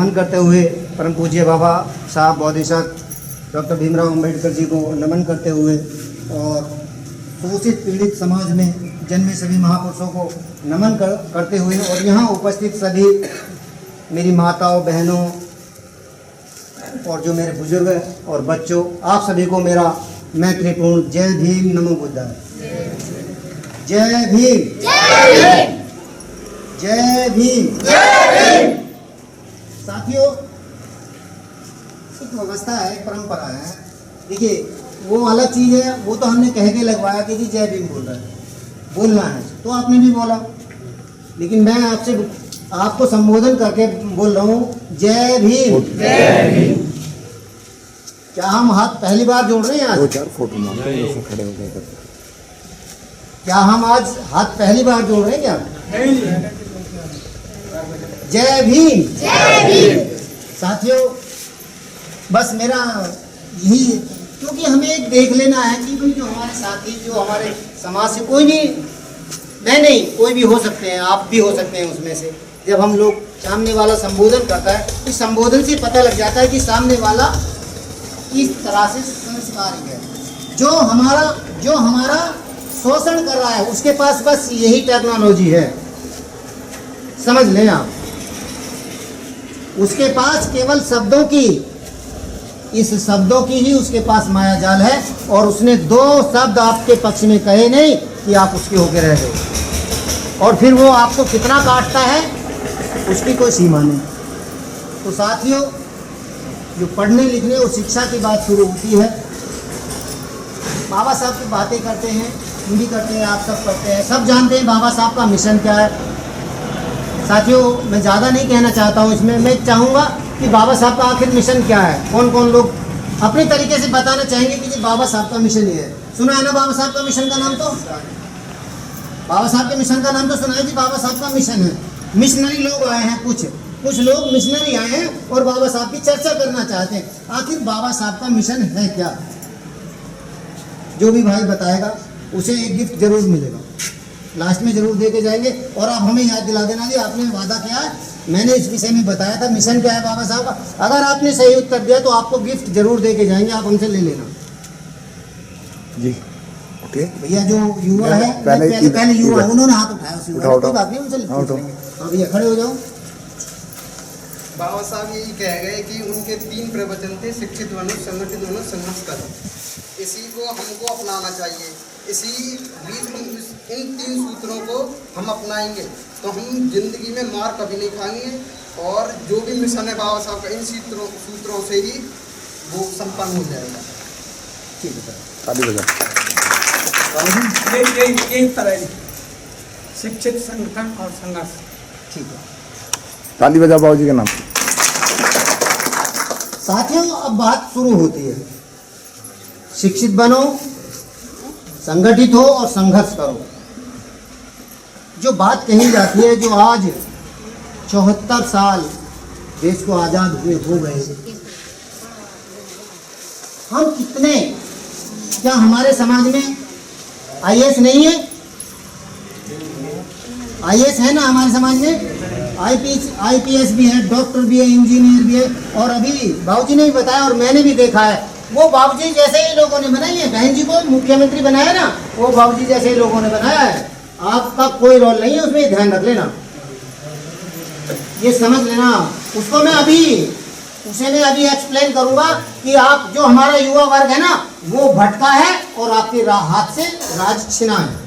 नमन करते हुए परम पूज्य बाबा साहब बोधिसत्व डॉक्टर भीमराव अंबेडकर जी को नमन करते हुए और शोषित पीड़ित समाज में जन्मे सभी महापुरुषों को नमन करते हुए और यहाँ उपस्थित सभी मेरी माताओं बहनों और जो मेरे बुजुर्ग और बच्चों, आप सभी को मेरा मैत्रीपूर्ण जय भीम नमो बुद्धाय। जय भीम जय भीम। साथियों, एक व्यवस्था है, परंपरा है। देखिए, वो अलग चीज़ है, वो तो हमने कह के लगवाया कि जी जय भीम बोल रहा है, बोलना है, तो आपने भी बोला। लेकिन मैं आपसे आपको संबोधन करके बोल रहा हूँ जय भीम। जय भीम। क्या हम हाथ पहली बार जोड़ रहे हैं आज? 2-4 फोटो मारते हैं, खड़े हो गए। क्या हम आज हाथ पहली बार जोड़ रहे हैं क्या? जय भीम। जय भीम। साथियों, बस मेरा यही, क्योंकि हमें एक देख लेना है कि भाई जो हमारे साथी, जो हमारे समाज से कोई भी, मैं नहीं, कोई भी हो सकते हैं, आप भी हो सकते हैं उसमें से। जब हम लोग सामने वाला संबोधन करता है, तो संबोधन से पता लग जाता है कि सामने वाला किस तरह से संस्कारिक है। जो हमारा शोषण कर रहा है, उसके पास बस यही टेक्नोलॉजी है, समझ लें आप। उसके पास केवल शब्दों की, इस शब्दों की ही उसके पास माया जाल है, और उसने 2 शब्द आपके पक्ष में कहे नहीं कि आप उसके होके रह गए, और फिर वो आपको कितना काटता है उसकी कोई सीमा नहीं। तो साथियों, जो पढ़ने लिखने और शिक्षा की बात शुरू होती है, बाबा साहब की बातें करते हैं, हम भी करते हैं, आप सब करते हैं, सब जानते हैं बाबा साहब का मिशन क्या है। साथियों, मैं ज़्यादा नहीं कहना चाहता हूँ इसमें, मैं चाहूँगा कि बाबा साहब का आखिर मिशन क्या है। कौन कौन लोग अपने तरीके से बताना चाहेंगे कि जी बाबा साहब का मिशन ये है? सुना है ना बाबा साहब का मिशन का नाम? तो बाबा साहब के मिशन का नाम तो सुना है कि बाबा साहब का मिशन है। मिशनरी लोग आए हैं, कुछ लोग मिशनरी आए हैं और बाबा साहब की चर्चा करना चाहते हैं। आखिर बाबा साहब का मिशन है क्या? जो भी भाई बताएगा उसे एक गिफ्ट जरूर मिलेगा, लास्ट में जरूर दे के जाएंगे। और आप हमें याद दिला देना जी, आपने वादा किया है, मैंने इस विषय में बताया था, मिशन क्या है बाबा साहब का। अगर आपने सही उत्तर दिया तो आपको गिफ्ट जरूर दे के जाएंगे, आप हमसे ले लेना जी। ओके भैया, जो युवा है, पहले युवा, उन्होंने हाथ उठाया, कोई बात नहीं, उनसे भैया खड़े हो जाओ। बाबा साहब यही कह गए कि उनके 3 प्रवचन थे, शिक्षित बनो, संगठित बनो, संघर्ष करो। इसी को हमको अपनाना चाहिए। इसी बीच इन 3 सूत्रों को हम अपनाएंगे तो हम जिंदगी में मार कभी नहीं खाएंगे, और जो भी मिशन है बाबा साहब का, इन सूत्रों से ही वो संपन्न हो जाएगा। ठीक है, ताली बजा। यही तरह शिक्षित, संगठन और संघर्ष। ठीक है, ताली बजा बाबूजी के नाम। साथियों, अब बात शुरू होती है। शिक्षित बनो, संगठित हो और संघर्ष करो। जो बात कही जाती है, जो आज 74 साल देश को आज़ाद हुए हो गए, हम कितने, क्या हमारे समाज में आईएएस नहीं है? आईएएस है ना हमारे समाज में, आईपीएस भी है, डॉक्टर भी है, इंजीनियर भी है। और अभी बाबूजी ने भी बताया और मैंने भी देखा है, वो बाबूजी जैसे ही लोगों ने बनाई है। बहन जी को मुख्यमंत्री बनाया ना, वो बाबूजी जैसे ही लोगों ने बनाया है। आपका कोई रोल नहीं है उसमें, ध्यान रख लेना, ये समझ लेना। उसे मैं अभी एक्सप्लेन करूंगा कि आप, जो हमारा युवा वर्ग है ना, वो भटका है और आपके हाथ से राज छिना है।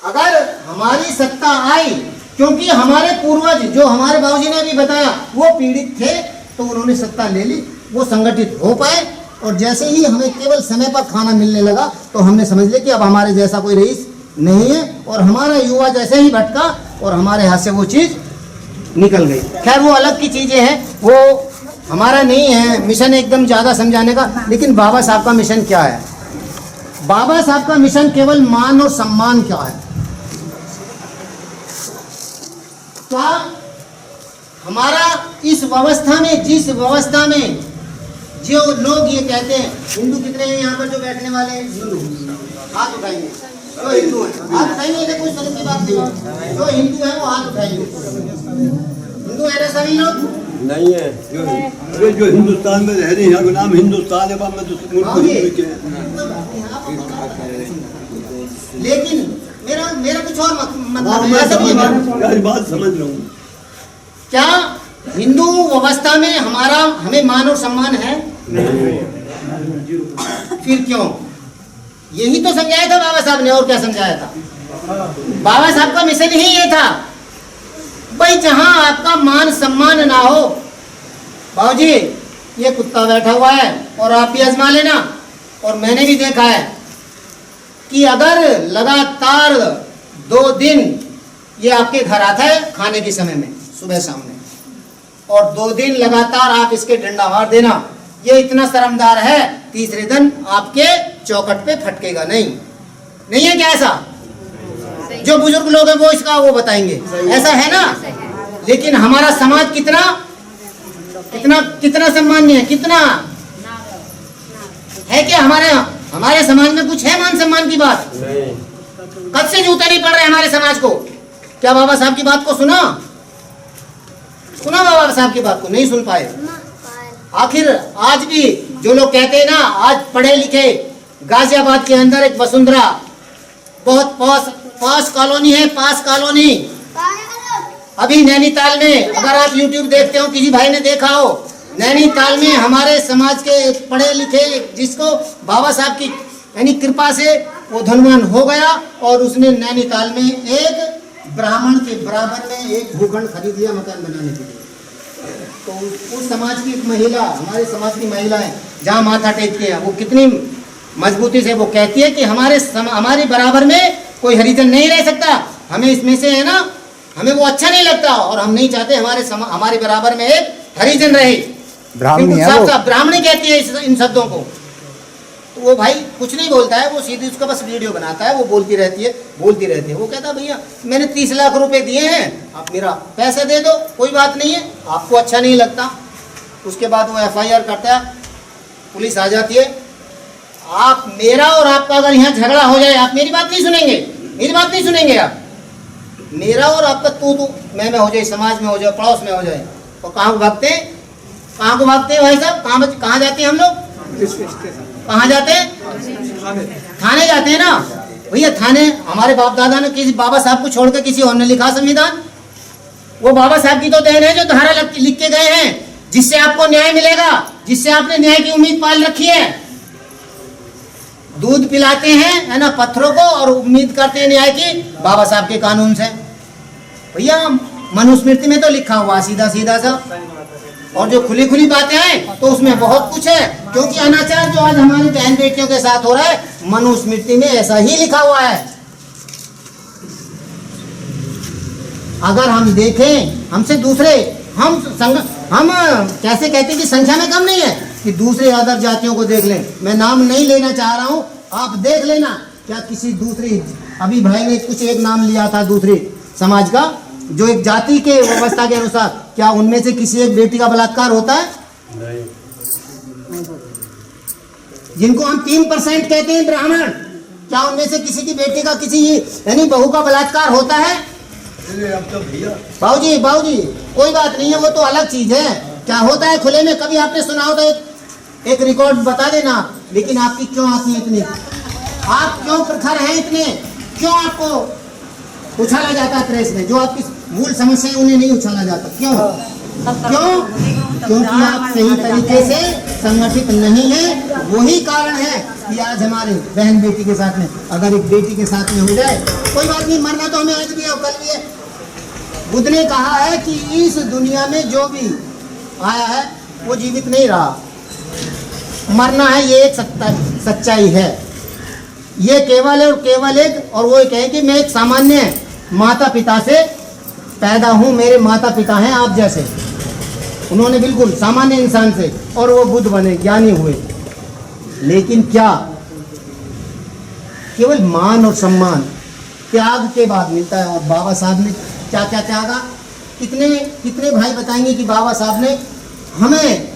अगर हमारी सत्ता आई, क्योंकि हमारे पूर्वज, जो हमारे बाबूजी ने भी बताया, वो पीड़ित थे, तो उन्होंने सत्ता ले ली, वो संगठित हो पाए, और जैसे ही हमें केवल समय पर खाना मिलने लगा, तो हमने समझ लिया कि अब हमारे जैसा कोई रईस नहीं है, और हमारा युवा जैसे ही भटका और हमारे हाथ से वो चीज़ निकल गई। खैर, वो अलग की चीज़ें हैं, वो हमारा नहीं है मिशन एकदम ज़्यादा समझाने का। लेकिन बाबा साहब का मिशन क्या है? बाबा साहब का मिशन केवल मान और सम्मान क्या है? क्या हमारा इस व्यवस्था में, जिस व्यवस्था में जो लोग ये कहते हैं, हिंदू कितने हैं यहाँ पर जो बैठने वाले हैं? हिंदू हाथ उठाएंगे, जो हिंदू है हाथ उठाएंगे, कोई शर्म की बात नहीं। जो हिंदू है वो हाथ उठाएंगे। इन लोग? नहीं है जो हिंदुस्तान में रह रहे हैं, यहाँ का नाम हिंदुस्तान है, बाद में दूसरे मुल्क को हिंदू के हैं। लेकिन मेरा कुछ और मतलब हाँ, है, मैं ऐसा नहीं है। यार बात समझ रहा हूँ। क्या हिंदू व्यवस्था में हमें मान और सम्मान है? फिर क्यों? यही तो समझाया था बाबा साहब ने, और क्या समझाया था? बाबा साहब का मिशन ही ये था भाई, जहां आपका मान सम्मान ना हो। बाबूजी, ये कुत्ता बैठा हुआ है और आप भी आजमा लेना, और मैंने भी देखा है कि अगर लगातार 2 दिन ये आपके घर आता है खाने के समय में, सुबह शाम में, और 2 दिन लगातार आप इसके डंडा मार देना, ये इतना शर्मदार है, तीसरे दिन आपके चौखट पे फटकेगा नहीं है क्या? ऐसा जो बुजुर्ग लोग हैं वो इसका वो बताएंगे, ऐसा है ना? लेकिन हमारा समाज कितना सम्मान्य है, कितना है? क्या हमारे समाज में कुछ है मान सम्मान की बात? कब से जूता नहीं पड़ रहे हमारे समाज को? क्या बाबा साहब की बात को सुना बाबा साहब की बात को नहीं सुन पाए? आखिर आज भी जो लोग कहते हैं ना, आज पढ़े लिखे गाजियाबाद के अंदर एक वसुंधरा बहुत पास कॉलोनी है, पास कॉलोनी। अभी नैनीताल में, अगर आप YouTube देखते हो, किसी भाई ने देखा हो, नैनीताल में हमारे समाज के पढ़े लिखे, जिसको बाबा साहब की यानी कृपा से वो धनवान हो गया, और उसने नैनीताल में एक ब्राह्मण के बराबर में एक भूखंड खरीद लिया मकान बनाने के लिए। तो उस समाज की एक महिला, हमारे समाज की महिलाएं जहाँ माथा टेकती है, वो कितनी मजबूती से वो कहती है कि हमारे बराबर में कोई हरिजन नहीं रह सकता, हमें इसमें से है ना, हमें वो अच्छा नहीं लगता, और हम नहीं चाहते हमारे बराबर में एक हरिजन रहे। ब्राह्मणी है वो। ब्राह्मणी कहती है इन शब्दों को। तो वो भाई कुछ नहीं बोलता है, वो सीधी उसका बस वीडियो बनाता है, वो बोलती रहती है। वो कहता है भैया मैंने 30 लाख रुपए दिए हैं, आप मेरा पैसे दे दो, कोई बात नहीं है, आपको अच्छा नहीं लगता। उसके बाद वो FIR करता है, पुलिस आ जाती है। आप मेरा और आपका अगर यहाँ झगड़ा हो जाए, आप मेरी बात नहीं सुनेंगे, आप मेरा और आपका तू मैं हो जाए, समाज में हो जाए, पड़ोस में हो जाए, तो कहाँ को भागते हैं भाई साहब? कहाँ जाते हैं हम लोग? कहाँ जाते हैं? थाने जाते हैं ना भैया। थाने हमारे बाप दादा ने किसी बाबा साहब को छोड़कर किसी और ने लिखा संविधान? वो बाबा साहब की तो देन है जो धारा लिख के गए हैं, जिससे आपको न्याय मिलेगा, जिससे आपने न्याय की उम्मीद पाल रखी है। दूध पिलाते हैं है ना पत्थरों को, और उम्मीद करते हैं न्याय की बाबा साहब के कानून से। भैया मनुस्मृति में तो लिखा हुआ सीधा सा, और जो खुली बातें हैं तो उसमें बहुत कुछ है, क्योंकि अनाचार जो आज हमारी बहन बेटियों के साथ हो रहा है, मनुस्मृति में ऐसा ही लिखा हुआ है। अगर हम देखें, हमसे दूसरे हम कैसे कहते हैं कि संख्या में कम नहीं है, कि दूसरे अदर जातियों को देख लें। मैं नाम नहीं लेना चाह रहा हूं, आप देख लेना। क्या किसी दूसरी, अभी भाई ने कुछ एक नाम लिया था दूसरी समाज का, जो एक जाति के व्यवस्था के अनुसार, क्या उनमें से किसी एक बेटी का बलात्कार होता है? नहीं। जिनको हम 3% कहते हैं ब्राह्मण, क्या उनमें से किसी की बेटी का, किसी यानी बहू का बलात्कार होता है? बाबूजी कोई बात नहीं है, वो तो अलग चीज है। क्या होता है खुले में? कभी आपने सुना हो तो एक रिकॉर्ड बता देना। लेकिन आपकी क्यों आती है इतनी? आप क्यों प्रखर हैं इतने? क्यों आपको उछाला जाता है प्रेस में? जो आपकी मूल समस्या है उन्हें नहीं उछाला जाता, क्यों? क्योंकि आप सही तरीके से संगठित नहीं है। वही कारण है कि आज हमारे बहन बेटी के साथ में, अगर एक बेटी के साथ में हो जाए, कोई बात नहीं, मरना तो हमें आज भी है और कल भी है। बुद्ध ने कहा है कि इस दुनिया में जो भी आया है वो जीवित नहीं रहा, मरना है, ये एक सच्चाई है। ये केवल है और केवल एक, और वो कहे कि मैं एक सामान्य माता पिता से पैदा हूँ, मेरे माता पिता हैं आप जैसे। उन्होंने बिल्कुल सामान्य इंसान से, और वो बुद्ध बने, ज्ञानी हुए। लेकिन क्या केवल मान और सम्मान त्याग के बाद मिलता है? और बाबा साहब ने क्या क्या त्यागा? कितने भाई बताएंगे कि बाबा साहब ने हमें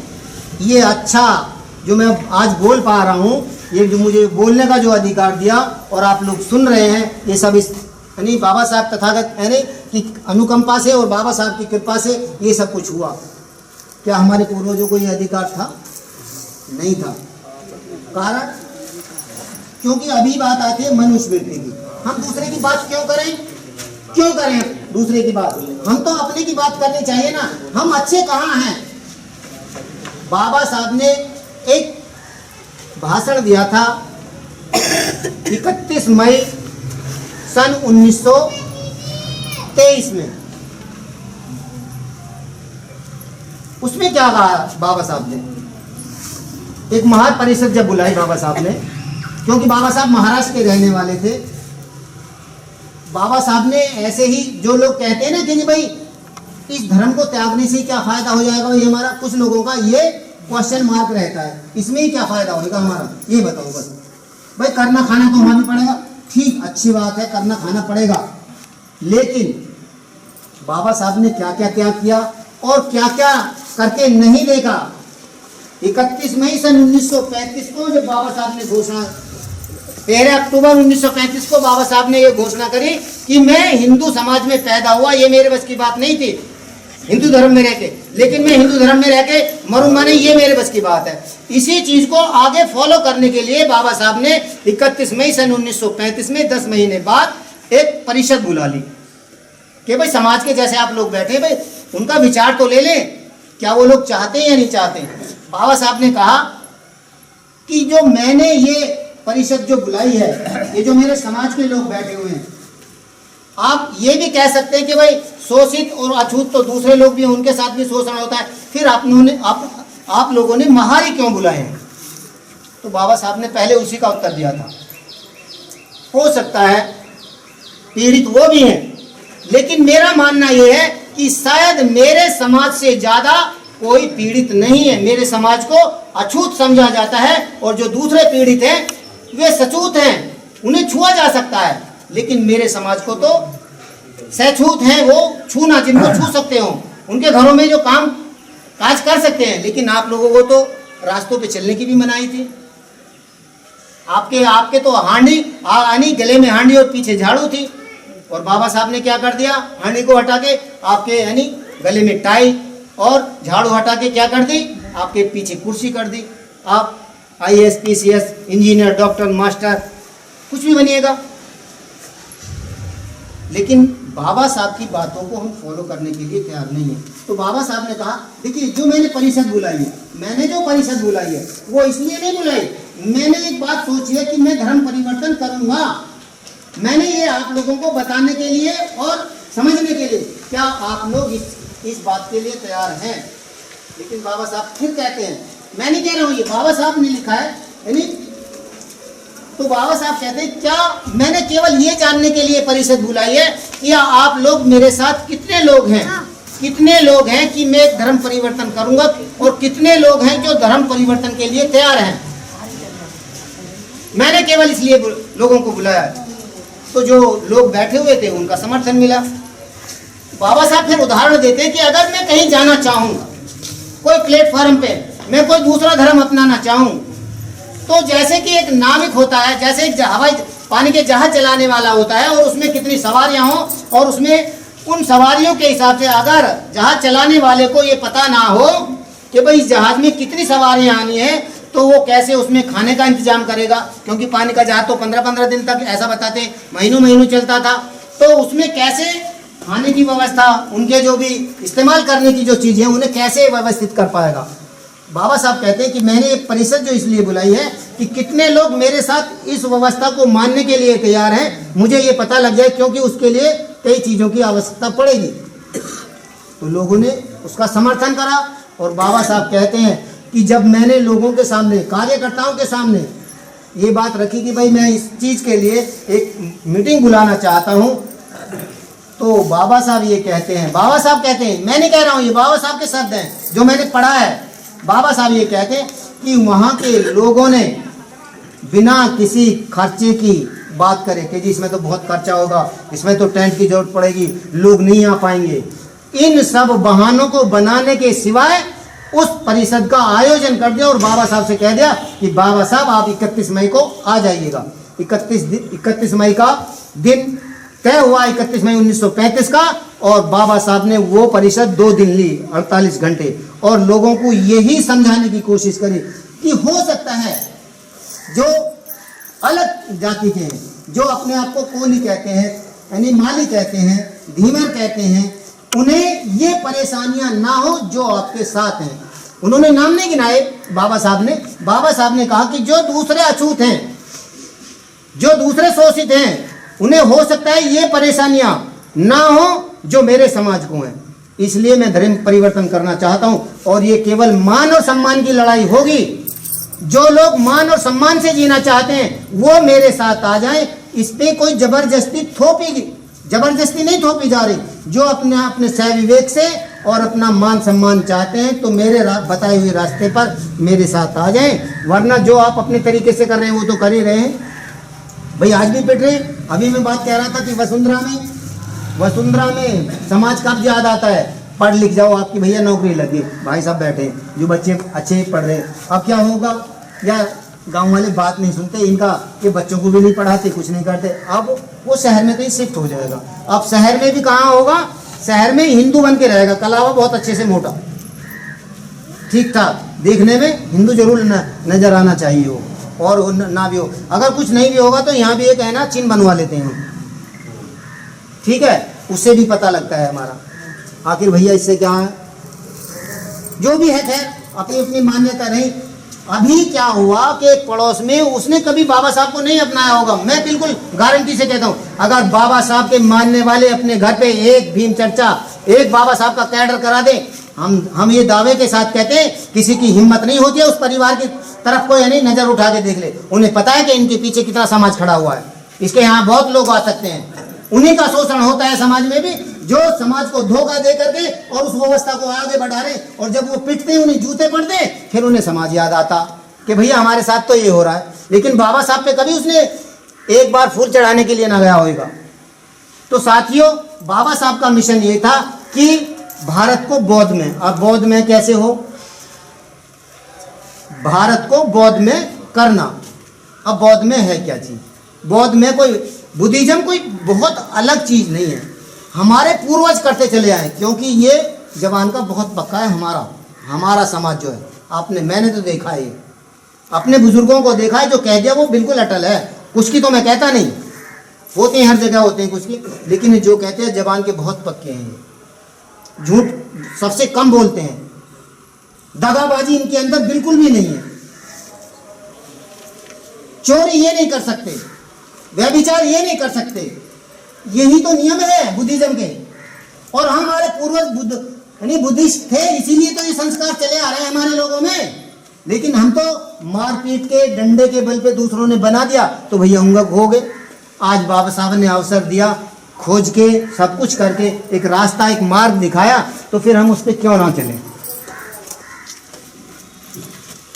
ये अच्छा जो मैं आज बोल पा रहा हूँ, ये जो मुझे बोलने का जो अधिकार दिया, और आप लोग सुन रहे हैं, ये सब इस यानी बाबा साहब तथागत यानी कि अनुकंपा से और बाबा साहब की कृपा से ये सब कुछ हुआ। क्या हमारे पूर्वजों को ये अधिकार था? नहीं था। कारण क्योंकि अभी बात आती है मनुस्मृति की। हम दूसरे की बात क्यों करें दूसरे की बात? हम तो अपने की बात करनी चाहिए ना। हम अच्छे कहाँ हैं? बाबा साहब ने एक भाषण दिया था 31 मई सन 1923 में। उसमें क्या कहा बाबा साहब ने? एक महापरिषद जब बुलाई बाबा साहब ने, क्योंकि बाबा साहब महाराष्ट्र के रहने वाले थे, बाबा साहब ने ऐसे ही जो लोग कहते हैं ना कि भाई इस धर्म को त्यागने से क्या फायदा हो जाएगा, ये हमारा कुछ लोगों का ये क्वेश्चन मार्क रहता है, इसमें ही क्या फायदा होगा हमारा, ये बताओ बस। भाई करना खाना तो हमें पड़ेगा, ठीक अच्छी बात है, करना खाना पड़ेगा, लेकिन बाबा साहब ने क्या क्या त्याग किया और क्या क्या करके नहीं देखा। 31 मई सन 1935 को जब बाबा साहब ने घोषणा, 13 अक्टूबर 1935 को बाबा साहब ने ये घोषणा करी कि मैं हिंदू समाज में पैदा हुआ, ये मेरे बस की बात नहीं थी हिंदू धर्म में रह के, लेकिन मैं हिंदू धर्म में रह के मरूंगा नहीं, ये मेरे बस की बात है। इसी चीज को आगे फॉलो करने के लिए बाबा साहब ने 31 मई सन 1935 में 10 महीने बाद एक परिषद बुला ली कि भाई समाज के जैसे आप लोग बैठे, भाई उनका विचार तो ले लें, क्या वो लोग चाहते हैं या नहीं चाहते। बाबा साहब ने कहा कि जो मैंने ये परिषद जो बुलाई है, ये जो मेरे समाज के लोग बैठे हुए हैं, आप ये भी कह सकते हैं कि भाई शोषित और अछूत तो दूसरे लोग भी हैं, उनके साथ भी शोषण होता है, फिर आप लोगों ने महारी क्यों बुलाए हैं? तो बाबा साहब ने पहले उसी का उत्तर दिया था। हो सकता है पीड़ित वो भी हैं, लेकिन मेरा मानना यह है कि शायद मेरे समाज से ज्यादा कोई पीड़ित नहीं है। मेरे समाज को अछूत समझा जाता है और जो दूसरे पीड़ित हैं वे सचूत हैं, उन्हें छुआ जा सकता है, लेकिन मेरे समाज को तो सचूत हैं, वो छूना जिनको छू सकते हो, उनके घरों में जो काम काज कर सकते हैं, लेकिन आप लोगों को तो रास्तों पे चलने की भी मनाही थी। आपके तो हांडी गले में हांडी और पीछे झाड़ू थी, और बाबा साहब ने क्या कर दिया, हांडी को हटा के आपके यानी गले में टाई और झाड़ू हटा के क्या कर दी, आपके पीछे कुर्सी कर दी। आप IAS PCS engineer doctor master कुछ भी बनिएगा, लेकिन बाबा साहब की बातों को हम फॉलो करने के लिए तैयार नहीं है। तो बाबा साहब ने कहा देखिए जो मैंने परिषद बुलाई है, मैंने जो परिषद बुलाई है वो इसलिए नहीं बुलाई, मैंने एक बात सोची है कि मैं धर्म परिवर्तन करूंगा। मैंने ये आप लोगों को बताने के लिए और समझने के लिए, क्या आप लोग इस बात के लिए तैयार हैं? लेकिन बाबा साहब फिर कहते हैं, मैं नहीं कह रहा हूँ, ये बाबा साहब ने लिखा है यानी, तो बाबा साहब कहते हैं क्या मैंने केवल ये जानने के लिए परिषद बुलाई है कि आप लोग मेरे साथ कितने लोग हैं कि मैं एक धर्म परिवर्तन करूंगा, और कितने लोग हैं जो धर्म परिवर्तन के लिए तैयार हैं। मैंने केवल इसलिए लोगों को बुलाया, तो जो लोग बैठे हुए थे उनका समर्थन मिला। बाबा साहब फिर उदाहरण देते हैं कि अगर मैं कहीं जाना चाहूँगा, कोई प्लेटफॉर्म पे मैं कोई दूसरा धर्म अपनाना चाहूँ, तो जैसे कि एक नाविक होता है, जैसे एक हवाई पानी के जहाज चलाने वाला होता है, और उसमें कितनी सवारियां हों, और उसमें उन सवारियों के हिसाब से अगर जहाज चलाने वाले को ये पता ना हो कि भाई इस जहाज में कितनी सवारियां आनी है, तो वो कैसे उसमें खाने का इंतजाम करेगा, क्योंकि पानी का जहाज तो 15-15 दिन तक, ऐसा बताते महीनों चलता था, तो उसमें कैसे खाने की व्यवस्था, उनके जो भी इस्तेमाल करने की जो चीज़ें उन्हें कैसे व्यवस्थित कर पाएगा। बाबा साहब कहते हैं कि मैंने एक परिषद जो इसलिए बुलाई है कि कितने लोग मेरे साथ इस व्यवस्था को मानने के लिए तैयार हैं, मुझे ये पता लग जाए, क्योंकि उसके लिए कई चीज़ों की आवश्यकता पड़ेगी। तो लोगों ने उसका समर्थन करा, और बाबा साहब कहते हैं कि जब मैंने लोगों के सामने, कार्यकर्ताओं के सामने ये बात रखी कि भाई मैं इस चीज़ के लिए एक मीटिंग बुलाना चाहता हूँ, तो बाबा साहब ये कहते हैं, बाबा साहब कहते हैं, मैं नहीं कह रहा हूँ, ये बाबा साहब के शब्द हैं जो मैंने पढ़ा है। बाबा साहब ये कहते हैं कि वहाँ के लोगों ने बिना किसी खर्चे की बात करे कि जी इसमें तो बहुत खर्चा होगा, इसमें तो टेंट की जरूरत पड़ेगी, लोग नहीं आ पाएंगे, इन सब बहानों को बनाने के सिवाय उस परिषद का आयोजन कर दिया, और बाबा साहब से कह दिया कि बाबा साहब आप 31 मई को आ जाइएगा। 31 मई का दिन तय हुआ 31 मई 1935 का, और बाबा साहब ने वो परिषद 2 दिन ली, 48 घंटे, और लोगों को यही समझाने की कोशिश करी कि हो सकता है जो अलग जाति के हैं, जो अपने आप को कोली कहते हैं, यानी माली कहते हैं, धीमर कहते हैं, उन्हें ये परेशानियां ना हो जो आपके साथ हैं। उन्होंने नाम नहीं गिनाए बाबा साहब ने कहा कि जो दूसरे अछूत हैं, जो दूसरे शोषित हैं, उन्हें हो सकता है ये परेशानियां ना हो जो मेरे समाज को हैं। इसलिए मैं धर्म परिवर्तन करना चाहता हूं, और ये केवल मान और सम्मान की लड़ाई होगी। जो लोग मान और सम्मान से जीना चाहते हैं वो मेरे साथ आ जाएं। इस पे कोई जबरदस्ती नहीं थोपी जा रही। जो अपने सह विवेक से और अपना मान सम्मान चाहते हैं तो मेरे बताए हुए रास्ते पर मेरे साथ आ जाएं, वरना जो आप अपने तरीके से कर रहे हैं वो तो कर ही रहे हैं भाई, आज भी पिट रहे हैं। अभी मैं बात कह रहा था कि वसुंधरा में समाज का अब याद आता है, पढ़ लिख जाओ आपकी भैया नौकरी लगी, भाई साहब बैठे, जो बच्चे अच्छे पढ़ रहे, अब क्या होगा, या गांव वाले बात नहीं सुनते इनका, ये बच्चों को भी नहीं पढ़ाते, कुछ नहीं करते। अब वो शहर में कहीं शिफ्ट हो जाएगा। अब शहर में भी कहाँ होगा, शहर में हिंदू बन के रहेगा, कलावा बहुत अच्छे से मोटा, ठीक ठाक देखने में हिंदू जरूर नजर आना चाहिए हो, और ना भी हो। अगर कुछ नहीं भी होगा तो यहाँ भी एक है ना, चिन्ह बनवा लेते हैं हम, ठीक है, उससे भी पता लगता है हमारा आखिर भैया इससे क्या है। जो भी है खैर, अपनी अपनी मान्यता रही। अभी क्या हुआ कि एक पड़ोस में उसने कभी बाबा साहब को नहीं अपनाया होगा, मैं बिल्कुल गारंटी से कहता हूँ। अगर बाबा साहब के मानने वाले अपने घर पे एक भीम चर्चा, एक बाबा साहब का कैडर करा दे, हम ये दावे के साथ कहते हैं किसी की हिम्मत नहीं होती है उस परिवार की तरफ को यानी नजर उठा के देख ले। उन्हें पता है कि इनके पीछे कितना समाज खड़ा हुआ है, इसके यहाँ बहुत लोग आ सकते हैं। उन्हीं का शोषण होता है समाज में भी, जो समाज को धोखा दे करके और उस व्यवस्था को आगे बढ़ा रहे, और जब वो पिटते उन्हें जूते पड़ते, फिर उन्हें समाज याद आता कि भैया हमारे साथ तो ये हो रहा है। लेकिन बाबा साहब पे कभी उसने एक बार फूल चढ़ाने के लिए ना गया होगा। तो साथियों, बाबा साहब का मिशन ये था कि भारत को बौद्ध में, अब बौद्ध में कैसे हो, भारत को बौद्ध में करना। अब बौद्ध में है क्या चीज, बौद्ध में कोई बुद्धिज्म कोई बहुत अलग चीज नहीं है, हमारे पूर्वज करते चले आए, क्योंकि ये जवान का बहुत पक्का है। हमारा समाज जो है, मैंने तो देखा है, अपने बुजुर्गों को देखा है, जो कह दिया वो बिल्कुल अटल है। कुछ की तो मैं कहता नहीं, होते हैं हर जगह होते हैं कुछ की, लेकिन जो कहते हैं जवान के बहुत पक्के हैं, झूठ सबसे कम बोलते हैं, दगाबाजी इनके अंदर बिल्कुल भी नहीं है, चोरी ये नहीं कर सकते, व्यभिचार ये नहीं कर सकते। यही तो नियम है बुद्धिज्म के। और हमारे पूर्वज बुद्धिस्ट थे, इसीलिए तो ये संस्कार चले आ रहे हैं हमारे लोगों में। लेकिन हम तो मारपीट के डंडे के बल पे दूसरों ने बना दिया तो भैया अंगक हो गए। आज बाबा साहब ने अवसर दिया, खोज के सब कुछ करके एक रास्ता, एक मार्ग दिखाया, तो फिर हम उस पर क्यों ना चलें।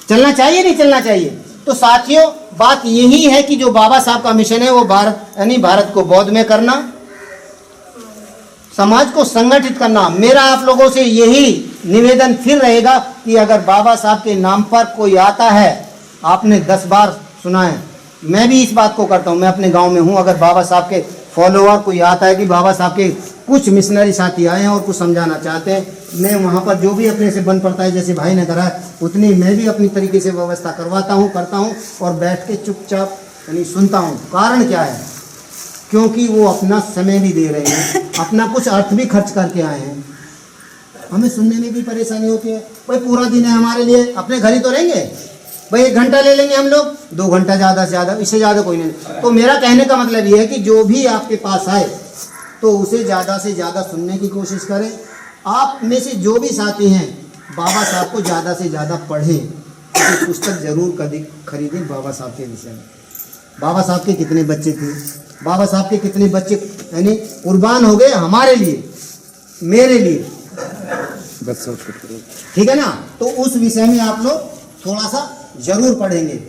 चलना चाहिए, नहीं चलना चाहिए। तो साथियों, बात यही है कि जो बाबा साहब का मिशन है वो भारत को बौद्ध में करना, समाज को संगठित करना। मेरा आप लोगों से यही निवेदन फिर रहेगा कि अगर बाबा साहब के नाम पर कोई आता है, आपने 10 बार सुना है, मैं भी इस बात को करता हूँ, मैं अपने गांव में हूँ, अगर बाबा साहब के फॉलोअर कोई आता है कि बाबा साहब के कुछ मिशनरी साथी आए हैं और कुछ समझाना चाहते हैं, मैं वहाँ पर जो भी अपने से बन पड़ता है, जैसे भाई ने करा है उतनी मैं भी अपनी तरीके से व्यवस्था करता हूँ और बैठ के चुपचाप यानी सुनता हूँ। कारण क्या है, क्योंकि वो अपना समय भी दे रहे हैं, अपना कुछ अर्थ भी खर्च करके आए हैं। हमें सुनने में भी परेशानी होती है, भाई पूरा दिन है हमारे लिए, अपने घर ही तो रहेंगे भाई, 1 घंटा ले लेंगे हम लोग, 2 घंटा ज़्यादा से ज़्यादा, इससे ज़्यादा कोई नहीं। तो मेरा कहने का मतलब ये है कि जो भी आपके पास आए तो उसे ज़्यादा से ज़्यादा सुनने की कोशिश करें। आप में से जो भी साथी हैं, बाबा साहब को ज़्यादा से ज़्यादा पढ़ें, तो पुस्तक ज़रूर खरीदें बाबा साहब के विषय में। बाबा साहब के कितने बच्चे थे, बाबा साहब के कितने बच्चे यानी कुर्बान हो गए हमारे लिए, मेरे लिए, ठीक है ना। तो उस विषय में आप लोग थोड़ा सा जरूर पढ़ेंगे।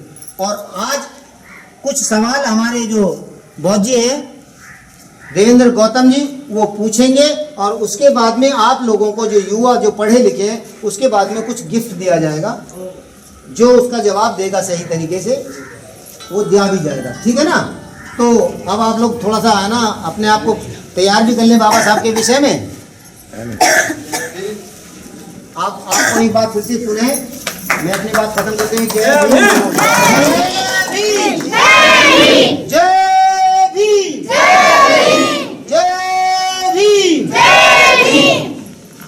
और आज कुछ सवाल हमारे जो बौद्ध जी हैं, देवेंद्र गौतम जी, वो पूछेंगे, और उसके बाद में आप लोगों को, जो युवा जो पढ़े लिखे हैं, उसके बाद में कुछ गिफ्ट दिया जाएगा। जो उसका जवाब देगा सही तरीके से वो दिया भी जाएगा, ठीक है ना। तो अब आप लोग थोड़ा सा है ना अपने आप को तैयार भी कर लें बाबा साहब के विषय में। आप एक बात फिर से सुने, मैं अपनी बात खत्म करते हुए